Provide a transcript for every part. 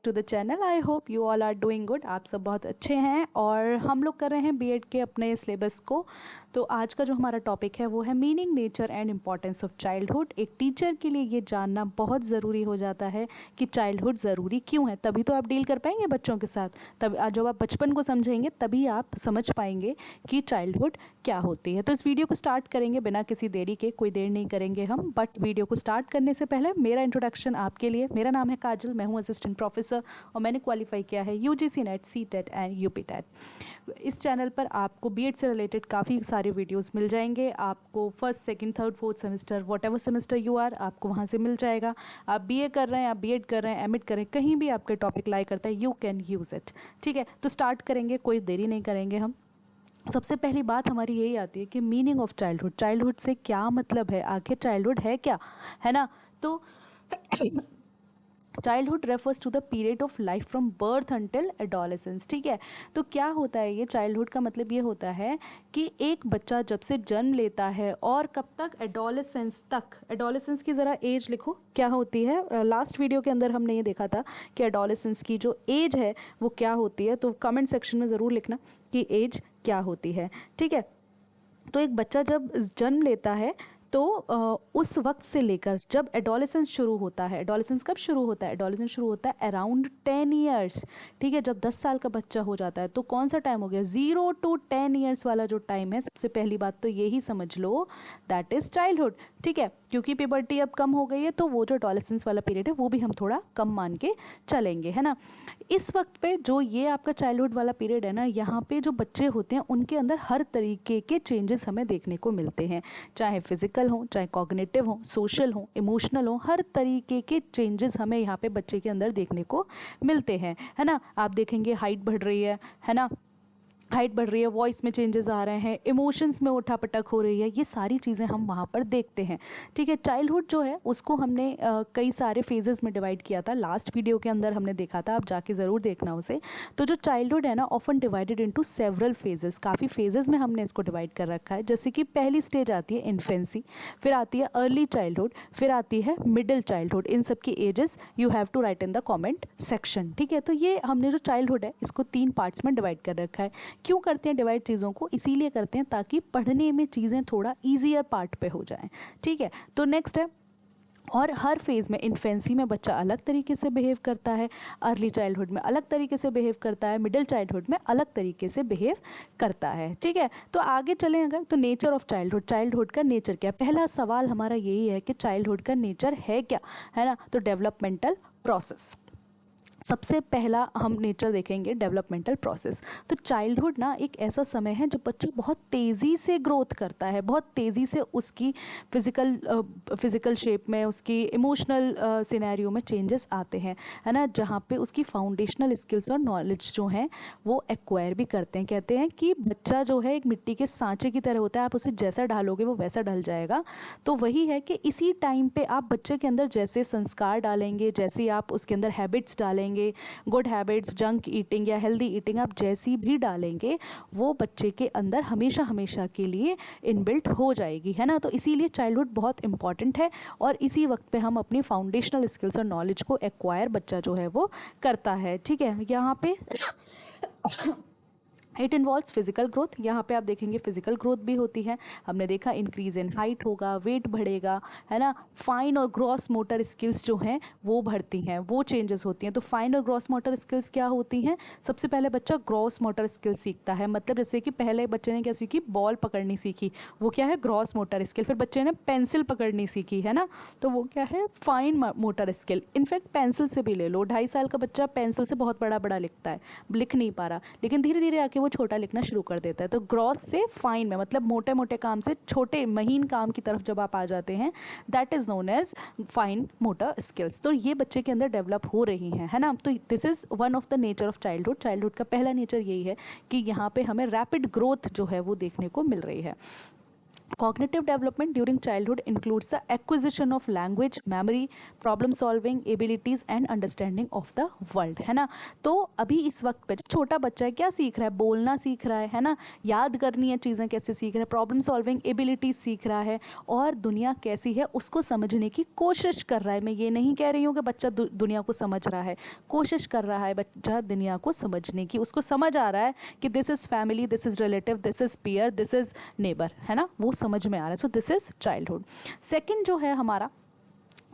To the channel. I hope you all are doing good. आप सब बहुत अच्छे हैं और हम लोग कर रहे हैं बीएड के अपने सिलेबस को। तो आज का जो हमारा टॉपिक है वो है meaning, nature and importance of childhood. एक टीचर के लिए ये जानना बहुत ज़रूरी हो जाता है कि चाइल्डहुड ज़रूरी क्यों है, तभी तो आप डील कर पाएंगे बच्चों के साथ। तब जब आप बचपन को समझेंगे तभी आप समझ पाएंगे कि चाइल्डहुड क्या होती है। तो इस वीडियो को स्टार्ट करेंगे बिना किसी देरी के, कोई देर नहीं करेंगे हम। बट वीडियो को स्टार्ट करने से पहले मेरा इंट्रोडक्शन आपके लिए। मेरा नाम है काजल, मैं हूँ असिस्टेंट प्रोफेसर और मैंने क्वालिफाई किया है UGC net, CTET and UPTET. इस चैनल पर आपको बीएड से रिलेटेड काफ़ी सारे वीडियोस मिल जाएंगे। आपको first, second, third, fourth semester, whatever semester you are, आपको वहाँ से मिल जाएगा। आप बीए कर रहे हैं, आप बीएड कर रहे हैं, एमएड कर रहे हैं, कहीं भी आपका टॉपिक लाई करता है, यू कैन यूज़ इट। ठीक है, तो स्टार्ट करेंगे, कोई देरी नहीं करेंगे हम। सबसे पहली बात हमारी यही आती है कि मीनिंग ऑफ चाइल्डहुड, चाइल्डहुड से क्या मतलब है, आखिर चाइल्डहुड है क्या, है ना। तो childhood refers to the period of life from birth until adolescence. ठीक है, तो क्या होता है ये चाइल्डहुड का मतलब ये होता है कि एक बच्चा जब से जन्म लेता है और कब तक, एडोलेसेंस तक। एडोलेसेंस की ज़रा एज लिखो क्या होती है। लास्ट वीडियो के अंदर हमने ये देखा था कि एडोलेसेंस की जो एज है वो क्या होती है, तो कमेंट सेक्शन में ज़रूर लिखना कि एज क्या होती है। ठीक है, तो एक बच्चा जब जन्म लेता है तो उस वक्त से लेकर जब एडोलेसेंस शुरू होता है, एडोलेसेंस कब शुरू होता है, एडोलेसेंस शुरू होता है अराउंड 10 ईयर्स। ठीक है, जब 10 साल का बच्चा हो जाता है तो कौन सा टाइम हो गया, 0 to 10 ईयर्स वाला जो टाइम है, सबसे पहली बात तो यही समझ लो, दैट इज़ चाइल्डहुड। ठीक है, क्योंकि प्यूबर्टी अब कम हो गई है तो वो जो एडोलेसेंस वाला पीरियड है वो भी हम थोड़ा कम मान के चलेंगे, है ना। इस वक्त पे जो ये आपका चाइल्डहुड वाला पीरियड है ना, यहाँ पे जो बच्चे होते हैं उनके अंदर हर तरीके के चेंजेस हमें देखने को मिलते हैं, चाहे फिजिकल हो, चाहे कॉग्निटिव हो, सोशल हो, इमोशनल हो, हर तरीके के चेंजेस हमें यहाँ पे बच्चे के अंदर देखने को मिलते हैं, है ना। आप देखेंगे हाइट बढ़ रही है ना, हाइट बढ़ रही है, वॉइस में चेंजेस आ रहे हैं, इमोशंस में उठापटक हो रही है, ये सारी चीज़ें हम वहाँ पर देखते हैं। ठीक है, चाइल्डहुड जो है उसको हमने कई सारे फेजेस में डिवाइड किया था, लास्ट वीडियो के अंदर हमने देखा था, आप जाके ज़रूर देखना उसे। तो जो चाइल्डहुड है ना, often divided into several phases, काफ़ी फेजेस में हमने इसको डिवाइड कर रखा है। जैसे कि पहली स्टेज आती है इन्फेंसी, फिर आती है अर्ली चाइल्डहुड, फिर आती है मिडिल चाइल्डहुड। इन सब की ages you have to write in the comment section. ठीक है, तो ये हमने जो चाइल्डहुड है इसको 3 पार्ट्स में डिवाइड कर रखा है। क्यों करते हैं डिवाइड चीज़ों को, इसीलिए करते हैं ताकि पढ़ने में चीज़ें थोड़ा ईजियर पार्ट पे हो जाएं। ठीक है, तो नेक्स्ट है, और हर फेज़ में, इन्फेंसी में बच्चा अलग तरीके से बिहेव करता है, अर्ली चाइल्डहुड में अलग तरीके से बिहेव करता है, मिडिल चाइल्डहुड में अलग तरीके से बिहेव करता है। ठीक है, तो आगे चलें अगर, तो नेचर ऑफ चाइल्डहुड, चाइल्डहुड का नेचर क्या है। पहला सवाल हमारा यही है कि चाइल्डहुड का नेचर है क्या, है ना। तो डेवलपमेंटल प्रोसेस, सबसे पहला हम नेचर देखेंगे, डेवलपमेंटल प्रोसेस। तो चाइल्डहुड ना एक ऐसा समय है जब बच्चा बहुत तेज़ी से ग्रोथ करता है, बहुत तेज़ी से उसकी फिज़िकल शेप में, उसकी इमोशनल सिनेरियो में चेंजेस आते हैं, है ना, जहाँ पे उसकी फाउंडेशनल स्किल्स और नॉलेज जो हैं वो एक्वायर भी करते हैं। कहते हैं कि बच्चा जो है एक मिट्टी के सांचे की तरह होता है, आप उसे जैसा डालोगे वो वैसा ढल जाएगा। तो वही है कि इसी टाइम पे आप बच्चे के अंदर जैसे संस्कार डालेंगे, जैसे आप उसके अंदर हैबिट्स डालेंगे, गुड हैबिट्स, जंक ईटिंग या हेल्दी ईटिंग आप जैसी भी डालेंगे, वो बच्चे के अंदर हमेशा हमेशा के लिए इनबिल्ट हो जाएगी, है ना। तो इसीलिए चाइल्डहुड बहुत इंपॉर्टेंट है और इसी वक्त पे हम अपनी फाउंडेशनल स्किल्स और नॉलेज को एक्वायर बच्चा जो है वो करता है। ठीक है, यहाँ पे इट इन्वॉल्व्स फिजिकल ग्रोथ, यहाँ पे आप देखेंगे फिजिकल ग्रोथ भी होती है। हमने देखा इंक्रीज इन हाइट होगा, वेट बढ़ेगा, है ना। फाइन और ग्रॉस मोटर स्किल्स जो हैं वो बढ़ती हैं, वो चेंजेस होती हैं। तो फाइन और ग्रॉस मोटर स्किल्स क्या होती हैं, सबसे पहले बच्चा ग्रॉस मोटर स्किल्स सीखता है। मतलब जैसे कि पहले बच्चे ने क्या सीखी, बॉल पकड़नी सीखी, वो क्या है, ग्रॉस मोटर स्किल। फिर बच्चे ने पेंसिल पकड़नी सीखी, है ना, तो वो क्या है, fine motor skill. In fact pencil से भी ले लो, 2.5 साल का बच्चा पेंसिल से बहुत बड़ा बड़ा लिखता है, लिख नहीं पा रहा, लेकिन धीरे धीरे आके वो छोटा लिखना शुरू कर देता है। तो ग्रॉस से फाइन में, मतलब मोटे मोटे काम से छोटे महीन काम की तरफ जब आप आ जाते हैं, that is known as fine motor skills. तो ये बच्चे के अंदर डेवलप हो रही हैं, है ना। तो this is one of the nature of childhood. Childhood का पहला नेचर यही है कि यहाँ पे हमें रैपिड ग्रोथ जो है वो देखने को मिल रही है। Cognitive development during childhood includes the acquisition of language, memory, problem solving abilities and understanding of the world, है ना। तो अभी इस वक्त पे छोटा बच्चा है, क्या सीख रहा है, बोलना सीख रहा है ना, याद करनी है चीज़ें कैसे सीख रहा है, प्रॉब्लम सॉल्विंग एबिलिटीज सीख रहा है, और दुनिया कैसी है उसको समझने की कोशिश कर रहा है। मैं ये नहीं कह रही हूँ कि बच्चा दुनिया को समझ रहा है, कोशिश कर रहा है बच्चा दुनिया को समझने की, उसको समझ आ रहा है कि this is family, this is relative, this is peer, this is neighbour, है ना, वो समझ में आ रहा है। सो दिस इज़ चाइल्डहुड। सेकंड जो है हमारा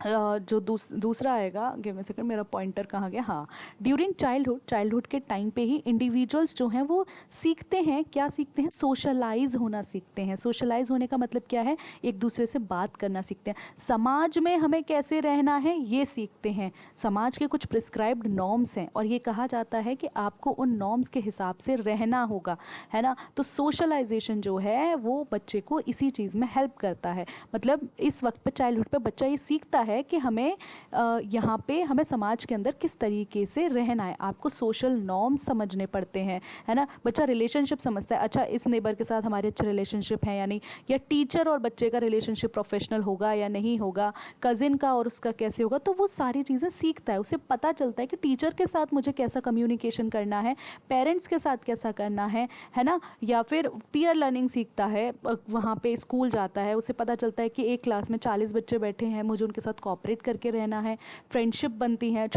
जो दूसरा आएगा, गिव मी सेकंड, मेरा पॉइंटर कहाँ गया, हाँ, ड्यूरिंग चाइल्डहुड के टाइम पे ही इंडिविजुअल्स जो हैं वो सीखते हैं, क्या सीखते हैं, सोशलाइज होना सीखते हैं। सोशलाइज होने का मतलब क्या है, एक दूसरे से बात करना सीखते हैं, समाज में हमें कैसे रहना है ये सीखते हैं। समाज के कुछ प्रिस्क्राइब्ड नॉर्म्स हैं और ये कहा जाता है कि आपको उन नॉर्म्स के हिसाब से रहना होगा, है ना। तो सोशलाइजेशन जो है वो बच्चे को इसी चीज़ में हेल्प करता है। मतलब इस वक्त पे चाइल्डहुड पे बच्चा ये सीखता है कि हमें यहाँ पे हमें समाज के अंदर किस तरीके से रहना है, आपको सोशल नॉर्म समझने पड़ते हैं, है ना। बच्चा रिलेशनशिप समझता है, अच्छा इस नेबर के साथ हमारे अच्छे रिलेशनशिप हैं या नहीं, या टीचर और बच्चे का रिलेशनशिप प्रोफेशनल होगा या नहीं होगा, कज़िन का और उसका कैसे होगा, तो वो सारी चीज़ें सीखता है। उसे पता चलता है कि टीचर के साथ मुझे कैसा कम्युनिकेशन करना है, पेरेंट्स के साथ कैसा करना है ना। या फिर पीयर लर्निंग सीखता है, वहाँ पे स्कूल जाता है, उसे पता चलता है कि एक क्लास में 40 बच्चे बैठे हैं, मुझे उनके साथ कोऑपरेट करके रहना है, फ्रेंडशिप बनती हैं।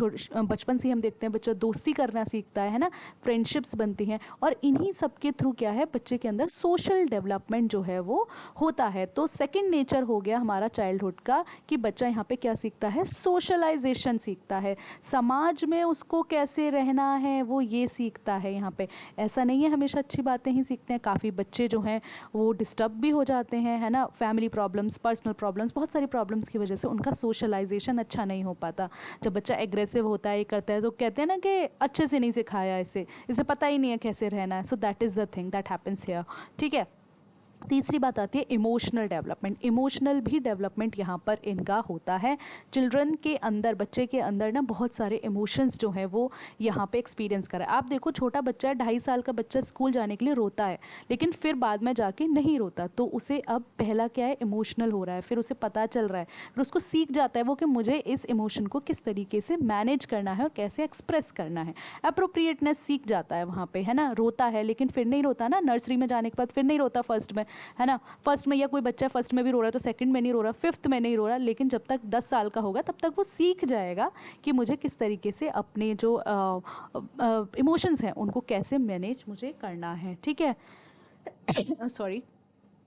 बचपन से हम देखते हैं बच्चा दोस्ती करना सीखता है ना, फ्रेंडशिप्स बनती हैं, और इन्हीं सब के थ्रू क्या है, बच्चे के अंदर सोशल डेवलपमेंट जो है वो होता है। तो सेकंड नेचर हो गया हमारा चाइल्डहुड का कि बच्चा यहाँ पे क्या सीखता है, सोशलाइजेशन सीखता है, समाज में उसको कैसे रहना है वो ये सीखता है। यहाँ पे ऐसा नहीं है हमेशा अच्छी बातें ही सीखते हैं, काफ़ी बच्चे जो हैं वो डिस्टर्ब भी हो जाते हैं, है ना, फैमिली प्रॉब्लम्स, पर्सनल प्रॉब्लम्स, बहुत सारी प्रॉब्लम्स की वजह से उनका सोशलाइजेशन अच्छा नहीं हो पाता। जब बच्चा एग्रेसिव होता है, ये करता है, तो कहते हैं ना कि अच्छे से नहीं सिखाया इसे पता ही नहीं है कैसे रहना है। So that is the thing that happens here, ठीक है। तीसरी बात आती है इमोशनल डेवलपमेंट। इमोशनल भी डेवलपमेंट यहाँ पर इनका होता है। चिल्ड्रन के अंदर, बच्चे के अंदर ना बहुत सारे इमोशंस जो हैं वो यहाँ पे एक्सपीरियंस करा है। आप देखो छोटा बच्चा है, 2.5 साल का बच्चा स्कूल जाने के लिए रोता है, लेकिन फिर बाद में जाके नहीं रोता, तो उसे अब पहला क्या है, इमोशनल हो रहा है, फिर उसे पता चल रहा है, फिर उसको सीख जाता है वो कि मुझे इस इमोशन को किस तरीके से मैनेज करना है और कैसे एक्सप्रेस करना है। अप्रोप्रिएटनेस सीख जाता है वहाँ पे, है ना। रोता है लेकिन फिर नहीं रोता ना, नर्सरी में जाने के बाद फिर नहीं रोता फर्स्ट में, है ना। फर्स्ट में, या कोई बच्चा फर्स्ट में भी रो रहा है तो सेकंड में नहीं रो रहा, फिफ्थ में नहीं रो रहा, लेकिन जब तक 10 साल का होगा तब तक वो सीख जाएगा कि मुझे किस तरीके से अपने जो इमोशंस हैं उनको कैसे मैनेज मुझे करना है, ठीक है। Sorry.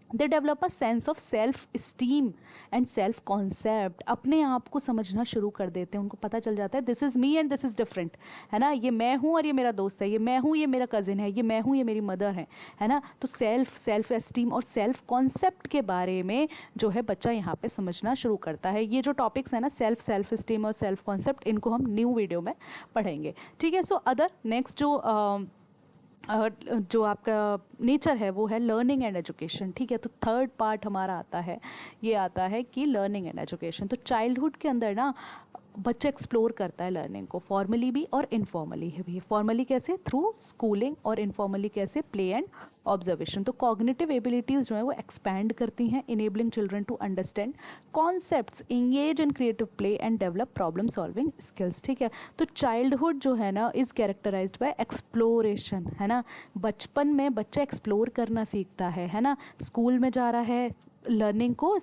They develop a sense of self esteem and self concept. अपने आप को समझना शुरू कर देते हैं, उनको पता चल जाता है this is me and this is different, है ना। ये मैं हूँ और ये मेरा दोस्त है, ये मैं हूँ, ये मेरा कज़िन है, ये मैं हूँ, ये मेरी मदर है ना। तो सेल्फ एस्टीम और सेल्फ कॉन्सेप्ट के बारे में जो है बच्चा यहाँ पे समझना शुरू करता है। ये जो टॉपिक्स है ना, सेल्फ एस्टीम और सेल्फ कॉन्सेप्ट, इनको हम न्यू वीडियो में पढ़ेंगे, ठीक है। सो अदर नेक्स्ट जो आपका नेचर है वो है लर्निंग एंड एजुकेशन, ठीक है। तो थर्ड पार्ट हमारा आता है, ये आता है कि लर्निंग एंड एजुकेशन। तो चाइल्डहुड के अंदर ना बच्चा एक्सप्लोर करता है लर्निंग को, फॉर्मली भी और इनफॉर्मली भी। फॉर्मली कैसे, थ्रू स्कूलिंग, और इनफॉर्मली कैसे, प्ले एंड ऑब्जर्वेशन। तो कॉग्निटिव एबिलिटीज़ जो है वो एक्सपैंड करती हैं, enabling children to understand concepts, engage in creative play and develop problem solving skills, ठीक है। तो चाइल्डहुड जो है ना इज़ कैरेक्टराइज्ड बाय एक्सप्लोरेशन, है ना। बचपन में बच्चा एक्सप्लोर करना सीखता है ना। स्कूल में जा रहा है, लर्निंग को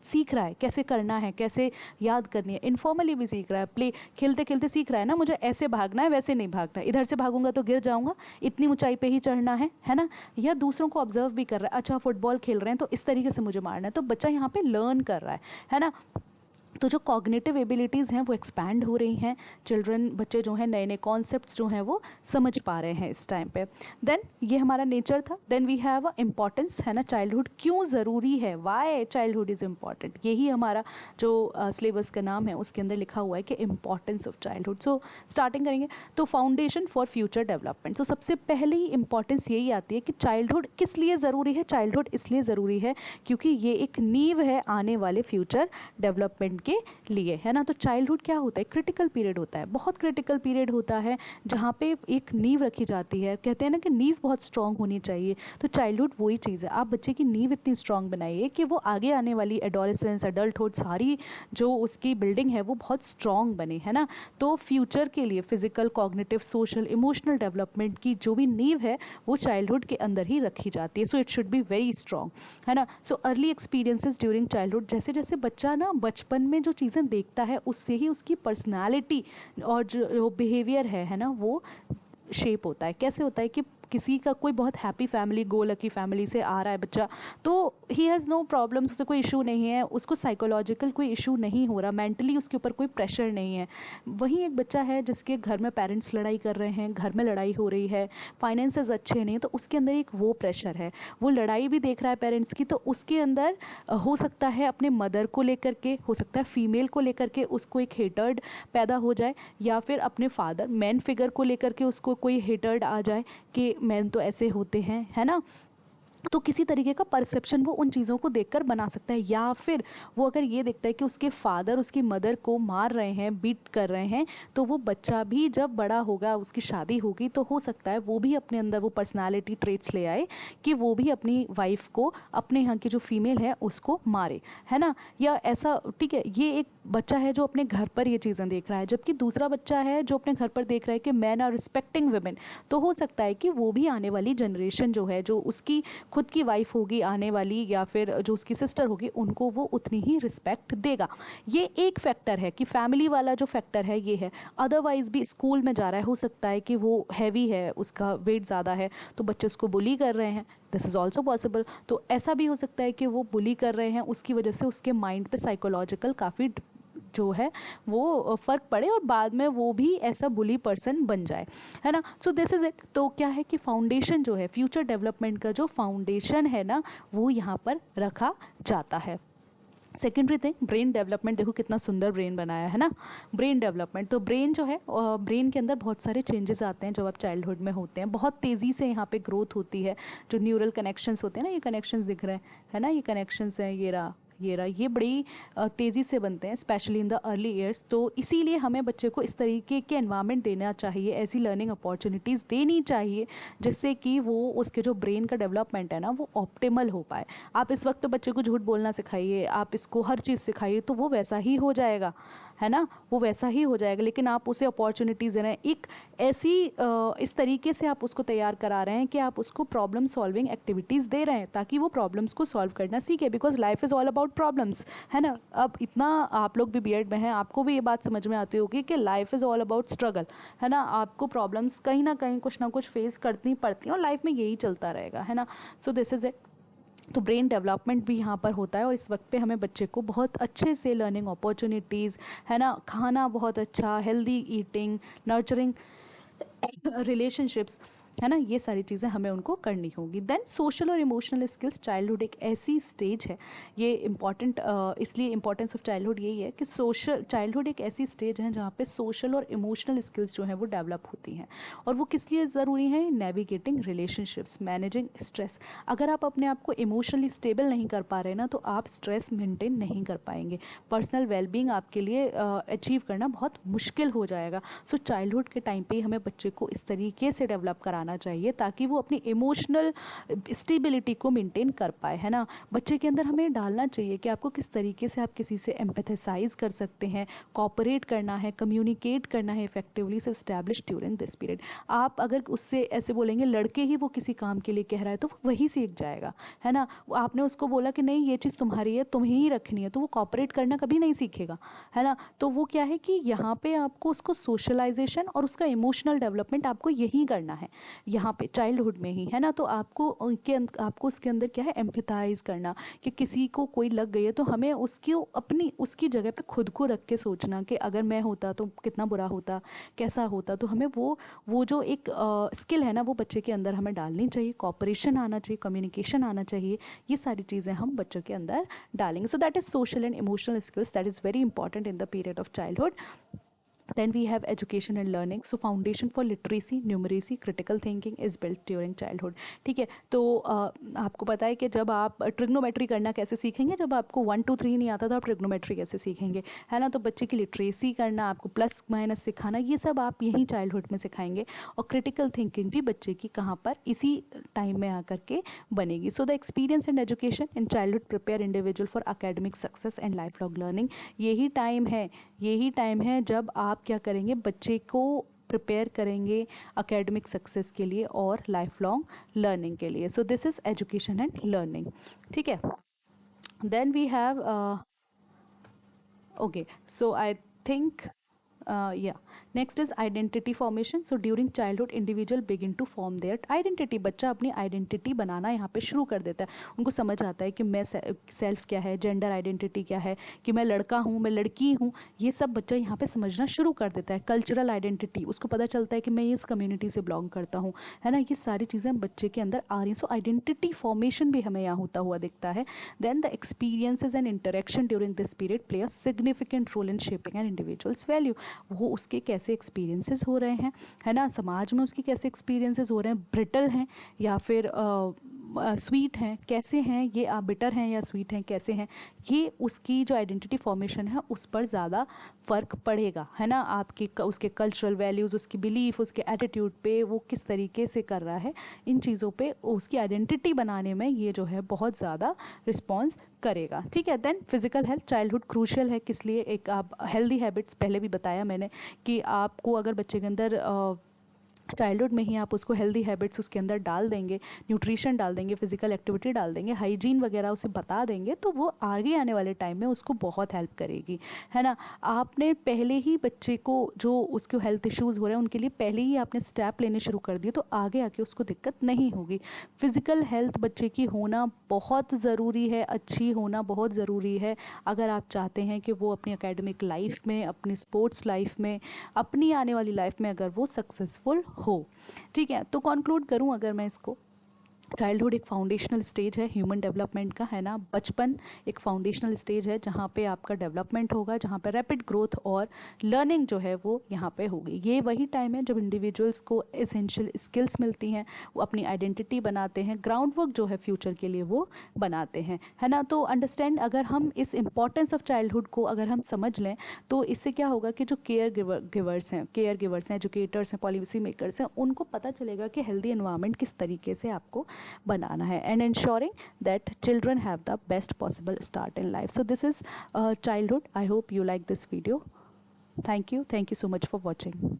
सीख रहा है, कैसे करना है, कैसे याद करनी है। इनफॉर्मली भी सीख रहा है, प्ले, खेलते खेलते सीख रहा है ना, मुझे ऐसे भागना है वैसे नहीं भागना है, इधर से भागूंगा तो गिर जाऊंगा, इतनी ऊंचाई पे ही चढ़ना है ना। या दूसरों को ऑब्जर्व भी कर रहा है, अच्छा फुटबॉल खेल रहे हैं तो इस तरीके से मुझे मारना है, तो बच्चा यहाँ पे लर्न कर रहा है ना। तो जो कॉग्निटिव एबिलिटीज़ हैं वो एक्सपैंड हो रही हैं, चिल्ड्रन, बच्चे जो हैं नए नए कॉन्सेप्ट्स जो हैं वो समझ पा रहे हैं इस टाइम पे। देन ये हमारा नेचर था। Then we have a importance, है ना, चाइल्डहुड क्यों ज़रूरी है, वाई चाइल्डहुड इज़ इम्पॉर्टेंट। यही हमारा जो सिलेबस का नाम है उसके अंदर लिखा हुआ है कि importance of childhood. So starting करेंगे तो फाउंडेशन फॉर फ्यूचर डेवलपमेंट। तो सबसे पहले ही इंपॉर्टेंस यही आती है कि चाइल्डहुड किस लिए ज़रूरी है। चाइल्डहुड इसलिए ज़रूरी है क्योंकि ये एक नींव है आने वाले फ्यूचर डेवलपमेंट के लिए, है ना। तो चाइल्डहुड क्या होता है, क्रिटिकल पीरियड होता है, बहुत क्रिटिकल पीरियड होता है जहाँ पे एक नींव रखी जाती है। कहते हैं ना कि नींव बहुत स्ट्रांग होनी चाहिए, तो चाइल्डहुड वही चीज़ है। आप बच्चे की नींव इतनी स्ट्रांग बनाइए कि वो आगे आने वाली एडोलेसेंस, एडल्टहुड, सारी जो उसकी बिल्डिंग है वो बहुत स्ट्रांग बने, है ना। तो फ्यूचर के लिए physical, cognitive, social, emotional development की जो भी नींव है वो चाइल्डहुड के अंदर ही रखी जाती है। So it should be very strong, है ना। So early experiences during childhood, जैसे जैसे बच्चा ना बचपन में जो चीज़ें देखता है उससे ही उसकी पर्सनैलिटी और जो बिहेवियर है ना, वो शेप होता है। कैसे होता है कि किसी का कोई बहुत happy family, go lucky family से आ रहा है बच्चा, तो ही हैज़ नो प्रॉब्लम्स, उसे कोई इशू नहीं है, उसको साइकोलॉजिकल कोई इशू नहीं हो रहा, मेंटली उसके ऊपर कोई प्रेशर नहीं है। वहीं एक बच्चा है जिसके घर में पेरेंट्स लड़ाई कर रहे हैं, घर में लड़ाई हो रही है, फाइनेंसेस अच्छे नहीं, तो उसके अंदर एक वो प्रेशर है, वो लड़ाई भी देख रहा है पेरेंट्स की, तो उसके अंदर हो सकता है अपने मदर को लेकर के, हो सकता है फीमेल को लेकर के उसको एक हेटर्ड पैदा हो जाए, या फिर अपने फादर मैन फिगर को लेकर के उसको कोई हेटर्ड आ जाए कि मैन तो ऐसे होते हैं, है ना। तो किसी तरीके का परसेप्शन वो उन चीज़ों को देखकर बना सकता है, या फिर वो अगर ये देखता है कि उसके फादर उसकी मदर को मार रहे हैं, बीट कर रहे हैं, तो वो बच्चा भी जब बड़ा होगा, उसकी शादी होगी, तो हो सकता है वो भी अपने अंदर वो पर्सनालिटी ट्रेट्स ले आए कि वो भी अपनी वाइफ को, अपने यहाँ की जो फीमेल है उसको मारे, है ना। या ऐसा, ठीक है, ये एक बच्चा है जो अपने घर पर ये चीज़ें देख रहा है, जबकि दूसरा बच्चा है जो अपने घर पर देख रहा है कि मैन आर रिस्पेक्टिंग वुमेन, तो हो सकता है कि वो भी आने वाली जनरेशन जो है, जो उसकी खुद की वाइफ होगी आने वाली, या फिर जो उसकी सिस्टर होगी, उनको वो उतनी ही रिस्पेक्ट देगा। ये एक फैक्टर है कि फैमिली वाला जो फैक्टर है ये है। अदरवाइज भी स्कूल में जा रहा है, हो सकता है कि वो हैवी है, उसका वेट ज़्यादा है, तो बच्चे उसको बुली कर रहे हैं, दिस इज़ ऑल्सो पॉसिबल। तो ऐसा भी हो सकता है कि वो बुली कर रहे हैं, उसकी वजह से उसके माइंड पे साइकोलॉजिकल काफ़ी जो है वो फ़र्क पड़े, और बाद में वो भी ऐसा बुली पर्सन बन जाए, है ना। सो दिस इज़ इट। तो क्या है कि फाउंडेशन जो है, फ्यूचर डेवलपमेंट का जो फाउंडेशन है ना, वो यहाँ पर रखा जाता है। Secondary thing, brain development. देखो कितना सुंदर ब्रेन बनाया है ना, ब्रेन डेवलपमेंट। तो ब्रेन जो है, ब्रेन के अंदर बहुत सारे चेंजेस आते हैं जब आप चाइल्डहुड में होते हैं, बहुत तेज़ी से यहाँ पे ग्रोथ होती है। जो न्यूरल कनेक्शंस होते हैं ना, ये कनेक्शंस दिख रहे हैं, है ना, ये कनेक्शंस हैं, ये बड़ी तेज़ी से बनते हैं, specially in the early years. तो इसीलिए हमें बच्चे को इस तरीके के एनवायरनमेंट देना चाहिए, ऐसी लर्निंग अपॉर्चुनिटीज़ देनी चाहिए जिससे कि वो उसके जो ब्रेन का डेवलपमेंट है ना वो ऑप्टिमल हो पाए। आप इस वक्त बच्चे को झूठ बोलना सिखाइए, आप इसको हर चीज़ सिखाइए, तो वो वैसा ही हो जाएगा, है ना, वो वैसा ही हो जाएगा। लेकिन आप उसे अपॉर्चुनिटीज़ दे रहे हैं, एक ऐसी इस तरीके से आप उसको तैयार करा रहे हैं कि आप उसको प्रॉब्लम सॉल्विंग एक्टिविटीज़ दे रहे हैं ताकि वो प्रॉब्लम्स को सॉल्व करना सीखे, because life is all about problems, है ना। अब इतना आप लोग भी बीएड में हैं, आपको भी ये बात समझ में आती होगी कि life is all about struggle, है ना। आपको प्रॉब्लम्स कहीं ना कहीं कुछ ना कुछ फेस करनी पड़ती हैं, और लाइफ में यही चलता रहेगा, है ना। सो दिस इज़ इट। तो ब्रेन डेवलपमेंट भी यहाँ पर होता है, और इस वक्त पे हमें बच्चे को बहुत अच्छे से लर्निंग अपॉर्चुनिटीज़, है ना, खाना बहुत अच्छा, हेल्दी ईटिंग, नर्चरिंग रिलेशनशिप्स, है ना, ये सारी चीज़ें हमें उनको करनी होगी। देन सोशल और इमोशनल स्किल्स। चाइल्डहुड एक ऐसी स्टेज है, ये इम्पॉर्टेंट, इसलिए इम्पॉर्टेंस ऑफ चाइल्डहुड यही है कि सोशल, चाइल्डहुड एक ऐसी स्टेज है जहाँ पे सोशल और इमोशनल स्किल्स जो हैं वो डेवलप होती हैं। और वो किस लिए ज़रूरी हैं? Navigating relationships, managing stress. अगर आप अपने आप को इमोशनली स्टेबल नहीं कर पा रहे ना, तो आप स्ट्रेस मेंटेन नहीं कर पाएंगे, पर्सनल वेलबींग आपके लिए अचीव करना बहुत मुश्किल हो जाएगा। सो चाइल्डहुड के टाइम पे हमें बच्चे को इस तरीके से डेवलप कराना चाहिए ताकि वो अपनी इमोशनल स्टेबिलिटी को मेंटेन कर पाए, है ना। बच्चे के अंदर हमें डालना चाहिए कि आपको किस तरीके से आप किसी से एम्पैथेसाइज कर सकते हैं, कोऑपरेट करना है, कम्युनिकेट करना है इफेक्टिवली से एस्टैब्लिश ड्यूरिंग दिस पीरियड। आप अगर उससे ऐसे बोलेंगे, लड़के ही वो किसी काम के लिए कह रहा है, तो वो वही सीख जाएगा, है ना। आपने उसको बोला कि नहीं ये चीज़ तुम्हारी है, तुम्हें ही रखनी है, तो वो कोऑपरेट करना कभी नहीं सीखेगा, है ना। तो वो क्या है कि यहाँ पे आपको उसको सोशलाइजेशन और उसका इमोशनल डेवलपमेंट आपको यही करना है, यहाँ पे चाइल्डहुड में ही, है ना। तो आपको आपको उसके अंदर क्या है, एम्पैथाइज करना, कि किसी को कोई लग गई है तो हमें उसकी अपनी उसकी जगह पे खुद को रख के सोचना कि अगर मैं होता तो कितना बुरा होता, कैसा होता। तो हमें वो जो एक स्किल है ना वो बच्चे के अंदर हमें डालनी चाहिए, कॉपरेशन आना चाहिए, कम्युनिकेशन आना चाहिए, ये सारी चीज़ें हम बच्चों के अंदर डालेंगे। So that is social and emotional skills that is very important in the period of childhood. Then we have education and learning. So foundation for literacy, numeracy, critical thinking is built during childhood. ठीक है, तो आपको पता है कि जब आप trigonometry करना कैसे सीखेंगे, जब आपको 1 2 3 नहीं आता तो आप ट्रिग्नोमेट्री कैसे सीखेंगे, है ना। तो बच्चे की लिटरेसी करना, आपको प्लस माइनस सिखाना, ये सब आप यहीं चाइल्डहुड में सिखाएंगे। और क्रिटिकल थिंकिंग भी बच्चे की कहाँ पर, इसी टाइम में आकर के बनेगी। So the experience and education in childhood prepare individual for academic success and life long learning. यही टाइम है जब आप क्या करेंगे, बच्चे को प्रिपेयर करेंगे अकेडमिक सक्सेस के लिए और लाइफ लॉन्ग लर्निंग के लिए। So this is education and learning, ठीक है। Then we have okay, so I think next is identity formation. So during childhood individual begin to form their identity. बच्चा अपनी identity बनाना यहाँ पे शुरू कर देता है। उनको समझ आता है कि मैं सेल्फ क्या है, जेंडर आइडेंटिटी क्या है, कि मैं लड़का हूँ, मैं लड़की हूँ, ये सब बच्चा यहाँ पे समझना शुरू कर देता है। कल्चरल आइडेंटिटी, उसको पता चलता है कि मैं इस कम्युनिटी से बिलोंग करता हूँ, है ना। ये सारी चीज़ें बच्चे के अंदर आ रही हैं। सो आइडेंटिटी फॉर्मेशन भी हमें यहाँ होता हुआ दिखता है। Then the experiences and interaction during this period play a significant role in shaping an individuals value. वो उसके कैसे एक्सपीरियंसेस हो रहे हैं, है ना, समाज में उसके कैसे एक्सपीरियंसेस हो रहे हैं, ब्रिटल हैं या फिर स्वीट हैं, कैसे हैं ये, बिटर हैं या स्वीट हैं, कैसे हैं, ये उसकी जो आइडेंटिटी फॉर्मेशन है उस पर ज़्यादा फ़र्क पड़ेगा, है ना। आपके उसके कल्चरल वैल्यूज़, उसकी बिलीफ, उसके एटीट्यूड पे वो किस तरीके से कर रहा है, इन चीज़ों पे उसकी आइडेंटिटी बनाने में ये जो है बहुत ज़्यादा रिस्पॉन्स करेगा, ठीक है। Then physical health, childhood crucial है किस लिए, एक आप हेल्दी हैबिट्स, पहले भी बताया मैंने कि आपको अगर बच्चे के अंदर चाइल्डहुड में ही आप उसको हेल्दी हैबिट्स उसके अंदर डाल देंगे, न्यूट्रिशन डाल देंगे, फिजिकल एक्टिविटी डाल देंगे, हाइजीन वगैरह उसे बता देंगे, तो वो आगे आने वाले टाइम में उसको बहुत हेल्प करेगी, है ना। आपने पहले ही बच्चे को जो उसको हेल्थ इश्यूज़ हो रहे हैं उनके लिए पहले ही आपने स्टेप लेने शुरू कर दिए, तो आगे आके उसको दिक्कत नहीं होगी। फिज़िकल हेल्थ बच्चे की होना बहुत ज़रूरी है, अच्छी होना बहुत ज़रूरी है, अगर आप चाहते हैं कि वो अपनी एकेडमिक लाइफ में, अपनी स्पोर्ट्स लाइफ में, अपनी आने वाली लाइफ में अगर वो सक्सेसफुल हो, ठीक है। तो कंक्लूड करूं अगर मैं इसको, चाइल्डहुड एक फाउंडेशनल स्टेज है ह्यूमन डेवलपमेंट का, है ना। बचपन एक फाउंडेशनल स्टेज है जहाँ पे आपका डेवलपमेंट होगा, जहाँ पे रैपिड ग्रोथ और लर्निंग जो है वो यहाँ पे होगी। ये वही टाइम है जब इंडिविजुअल्स को एसेंशियल स्किल्स मिलती हैं, वो अपनी आइडेंटिटी बनाते हैं, ग्राउंड वर्क जो है फ्यूचर के लिए वो बनाते हैं, है ना। तो अंडरस्टैंड, अगर हम इस इम्पॉर्टेंस ऑफ चाइल्डहुड को अगर हम समझ लें तो इससे क्या होगा कि जो केयर गिवर्स हैं, एजुकेटर्स हैं, पॉलिसी मेकर्स हैं, उनको पता चलेगा कि हेल्दी एनवायरनमेंट किस तरीके से आपको बनाना है, and ensuring that children have the best possible start in life. So this is childhood. I hope you like this video. Thank you so much for watching.